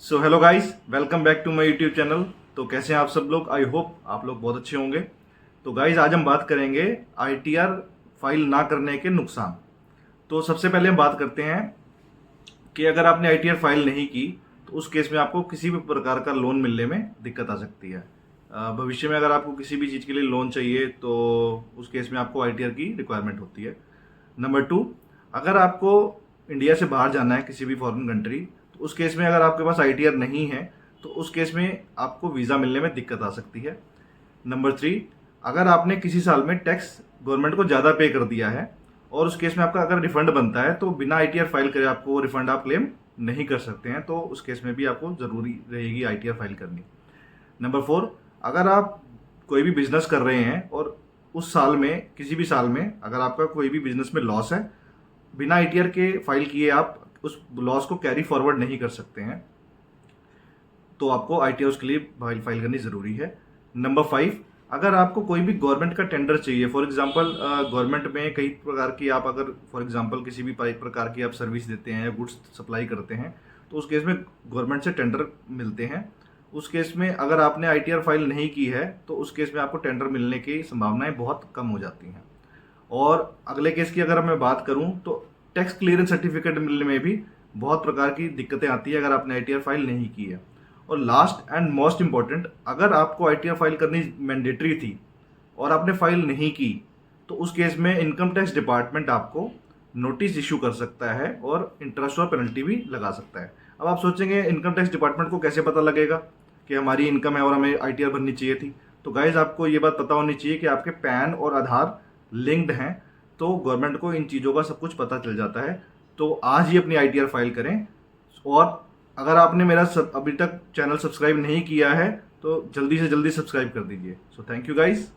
So hello guys, welcome back to my YouTube channel. तो कैसे हैं आप सब लोग? आई होप आप लोग बहुत अच्छे होंगे। तो गाइस, आज हम बात करेंगे आईटीआर फाइल ना करने के नुकसान। तो सबसे पहले हम बात करते हैं कि अगर आपने आईटीआर फाइल नहीं की तो उस केस में आपको किसी भी प्रकार का लोन मिलने में दिक्कत आ सकती है। भविष्य में अगर आपको किसी भी चीज़ के लिए लोन चाहिए तो उस केस में आपको आईटीआर की रिक्वायरमेंट होती है। नंबर टू, अगर आपको इंडिया से बाहर जाना है किसी भी फॉरेन कंट्री, तो उस केस में अगर आपके पास आईटीआर नहीं है तो उस केस में आपको वीज़ा मिलने में दिक्कत आ सकती है। नंबर थ्री, अगर आपने किसी साल में टैक्स गवर्नमेंट को ज़्यादा पे कर दिया है और उस केस में आपका अगर रिफंड बनता है तो बिना आईटीआर फाइल करे आपको वो रिफंड आप क्लेम नहीं कर सकते हैं, तो उस केस में भी आपको ज़रूरी रहेगी आईटीआर फाइल करनी। नंबर फोर, अगर आप कोई भी बिजनेस कर रहे हैं और उस साल में किसी भी साल में अगर आपका कोई भी बिजनेस में लॉस है, बिना आईटीआर के फाइल किए आप उस लॉस को कैरी फॉरवर्ड नहीं कर सकते हैं, तो आपको आईटीआर उसके लिए फाइल करनी ज़रूरी है। नंबर फाइव, अगर आपको कोई भी गवर्नमेंट का टेंडर चाहिए, फॉर एग्जांपल गवर्नमेंट में कई प्रकार की आप अगर फॉर एग्जांपल किसी भी प्रकार की आप सर्विस देते हैं या गुड्स सप्लाई करते हैं, तो उस केस में गवर्नमेंट से टेंडर मिलते हैं। उस केस में अगर आपने आईटीआर फाइल नहीं की है तो उस केस में आपको टेंडर मिलने की संभावनाएं बहुत कम हो जाती हैं। और अगले केस की अगर मैं बात करूं तो टैक्स क्लियरेंस सर्टिफिकेट मिलने में भी बहुत प्रकार की दिक्कतें आती है अगर आपने आईटीआर फाइल नहीं की है। और लास्ट एंड मोस्ट इम्पॉर्टेंट, अगर आपको आईटीआर फाइल करनी मैंडेटरी थी और आपने फाइल नहीं की तो उस केस में इनकम टैक्स डिपार्टमेंट आपको नोटिस इशू कर सकता है और इंटरेस्ट और पेनल्टी भी लगा सकता है। अब आप सोचेंगे इनकम टैक्स डिपार्टमेंट को कैसे पता लगेगा कि हमारी इनकम है और हमें आईटीआर भरनी चाहिए थी? तो गाइज, आपको ये बात पता होनी चाहिए कि आपके पैन और आधार लिंक्ड हैं, तो गवर्नमेंट को इन चीज़ों का सब कुछ पता चल जाता है। तो आज ही अपनी आईटीआर फाइल करें। और अगर आपने मेरा अभी तक चैनल सब्सक्राइब नहीं किया है तो जल्दी से जल्दी सब्सक्राइब कर दीजिए। So thank you guys.